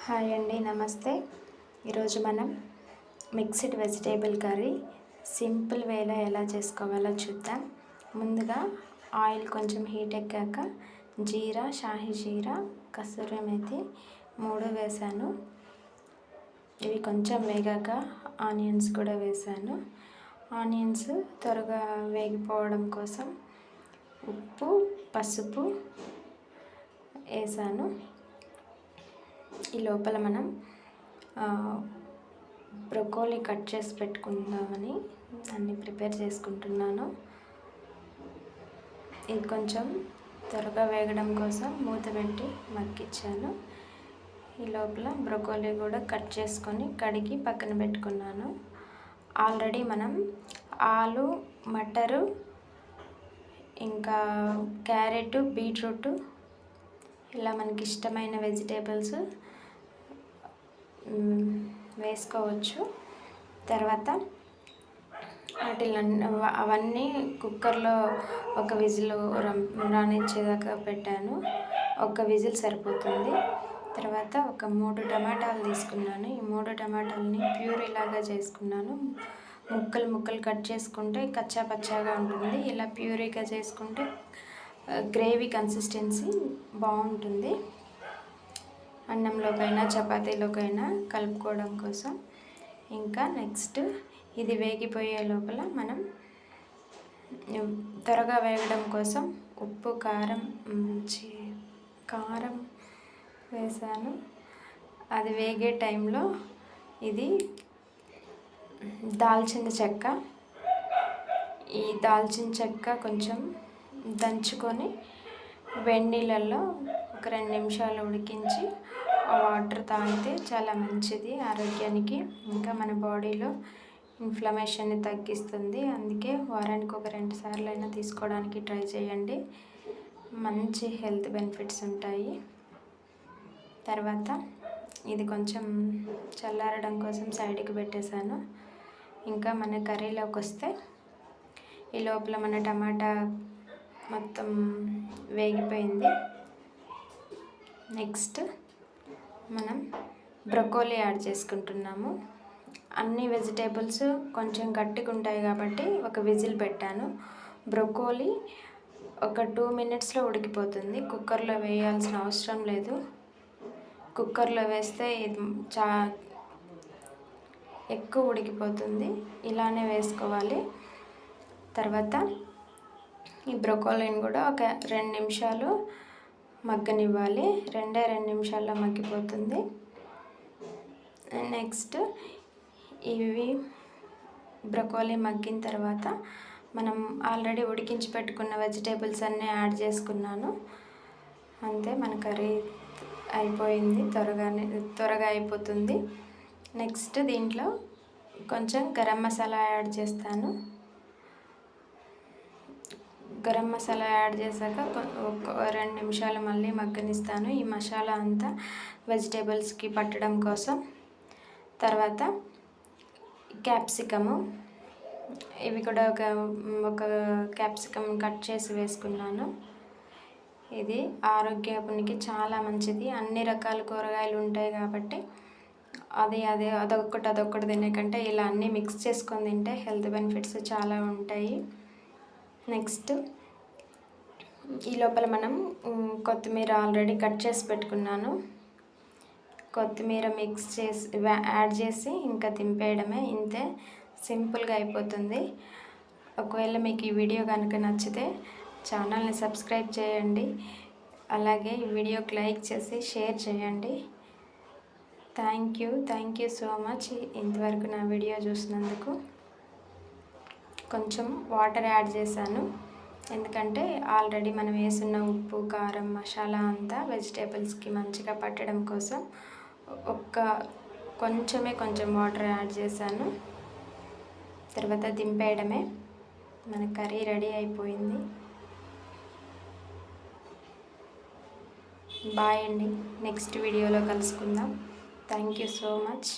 Hi అండి, నమస్తే. ఈరోజు మనం మిక్స్డ్ వెజిటేబుల్ కర్రీ సింపుల్ వేలో ఎలా చేసుకోవాలో చూద్దాం. ముందుగా ఆయిల్ కొంచెం హీట్ ఎక్కాక జీరా, షాహీ జీరా, కసూరి మేతి 3 వేసాను. ఇవి కొంచెం వేగాక ఆనియన్స్ కూడా వేసాను. ఆనియన్స్ త్వరగా వేగిపోవడం కోసం ఉప్పు, పసుపు వేసాను. ఈ లోపల మనం బ్రొకోలీ కట్ చేసి పెట్టుకుందామని దాన్ని ప్రిపేర్ చేసుకుంటున్నాను. ఇది కొంచెం త్వరగా వేగడం కోసం మూత పెట్టి మగ్గించాను. ఈ లోపల బ్రొకోలీ కూడా కట్ చేసుకొని కడిగి పక్కన పెట్టుకున్నాను. ఆల్రెడీ మనం ఆలు, మటరు, ఇంకా క్యారెట్, బీట్రూట్ ఇలా మనకి ఇష్టమైన వెజిటేబుల్స్ వేసుకోవచ్చు. తర్వాత అవన్నీ కుక్కర్లో ఒక విజిల్ రానిచ్చేదాకా పెట్టాను. ఒక విజిల్ సరిపోతుంది. తర్వాత ఒక 3 టమాటాలు తీసుకున్నాను. ఈ 3 టమాటాలని ప్యూరీ లాగా చేసుకున్నాను. ముక్కలు కట్ చేసుకుంటే కచ్చా పచ్చాగా ఉంటుంది. ఇలా ప్యూరీగా చేసుకుంటే గ్రేవీ కన్సిస్టెన్సీ బాగుంటుంది. అన్నంలోకైనా చపాతీలోకైనా కలుపుకోవడం కోసం. ఇంకా నెక్స్ట్ ఇది వేగిపోయే లోపల మనం త్వరగా వేగడం కోసం ఉప్పు, కారం వేసాను. అది వేగే టైంలో ఇది దాల్చిన చెక్క, ఈ దాల్చిన చెక్క కొంచెం దంచుకొని వేడి నీళ్ళల్లో ఒక 2 నిమిషాలు ఉడికించి ఆ వాటర్ తాగితే చాలా మంచిది ఆరోగ్యానికి. ఇంకా మన బాడీలో ఇన్ఫ్లమేషన్ని తగ్గిస్తుంది. అందుకే వారానికి ఒక 2 సార్లు అయినా తీసుకోవడానికి ట్రై చేయండి. మంచి హెల్త్ బెనిఫిట్స్ ఉంటాయి. తర్వాత ఇది కొంచెం చల్లారడం కోసం సైడ్కి పెట్టేశాను. ఇంకా మన కర్రీలోకి వస్తే ఈ లోపల మన టమాటా మొత్తం వేగిపోయింది. నెక్స్ట్ మనం బ్రొకోలీ యాడ్ చేసుకుంటున్నాము. అన్ని వెజిటేబుల్స్ కొంచెం గట్టిగా ఉంటాయి కాబట్టి ఒక విజిల్ పెట్టాను. బ్రొకోలీ ఒక 2 మినిట్స్లో ఉడికిపోతుంది. కుక్కర్లో వేయాల్సిన అవసరం లేదు. కుక్కర్లో వేస్తే ఇది ఎక్కువ ఉడికిపోతుంది. ఇలానే వేసుకోవాలి. తర్వాత ఈ బ్రొకోలీని కూడా ఒక 2 నిమిషాలు మగ్గనివ్వాలి. 2 నిమిషాల్లో మగ్గిపోతుంది. నెక్స్ట్ ఇవి బ్రొకోలీ మగ్గిన తర్వాత మనం ఆల్రెడీ ఉడికించి పెట్టుకున్న వెజిటేబుల్స్ అన్నీ యాడ్ చేసుకున్నాను. అంతే, మన కర్రీ అయిపోయింది. త్వరగా అయిపోతుంది. నెక్స్ట్ దీంట్లో కొంచెం గరం మసాలా యాడ్ చేస్తాను. గరం మసాలా యాడ్ చేశాక ఒక 2 నిమిషాలు మళ్ళీ మగ్గనిస్తాను. ఈ మసాలా అంతా వెజిటేబుల్స్కి పట్టడం కోసం. తర్వాత క్యాప్సికము, ఇవి కూడా ఒక క్యాప్సికమ్ కట్ చేసి వేసుకున్నాను. ఇది ఆరోగ్యానికి చాలా మంచిది. అన్ని రకాల కూరగాయలు ఉంటాయి కాబట్టి అదొక్కటి తినే కంటే ఇలా అన్నీ మిక్స్ చేసుకొని తింటే హెల్త్ బెనిఫిట్స్ చాలా ఉంటాయి. నెక్స్ట్ ఈ లోపల మనం కొత్తిమీర ఆల్రెడీ కట్ చేసి పెట్టుకున్నాను. కొత్తిమీర మిక్స్ చేసి యాడ్ చేసి ఇంకా దింపేయడమే. ఇంతే, సింపుల్గా అయిపోతుంది. ఒకవేళ మీకు ఈ వీడియో కనుక నచ్చితే ఛానల్ని సబ్స్క్రైబ్ చేయండి. అలాగే ఈ వీడియోకి లైక్ చేసి షేర్ చేయండి. థ్యాంక్ యూ సో మచ్ ఇంతవరకు నా వీడియో చూసినందుకు. కొంచెం వాటర్ యాడ్ చేశాను, ఎందుకంటే ఆల్రెడీ మనం వేసున్న ఉప్పు, కారం, మసాలా అంతా వెజిటేబుల్స్కి మంచిగా పట్టడం కోసం కొంచెం వాటర్ యాడ్ చేశాను. తర్వాత దింపేయడమే. మన కర్రీ రెడీ అయిపోయింది. బాయ్ అండి, నెక్స్ట్ వీడియోలో కలుసుకుందాం. Thank you so much.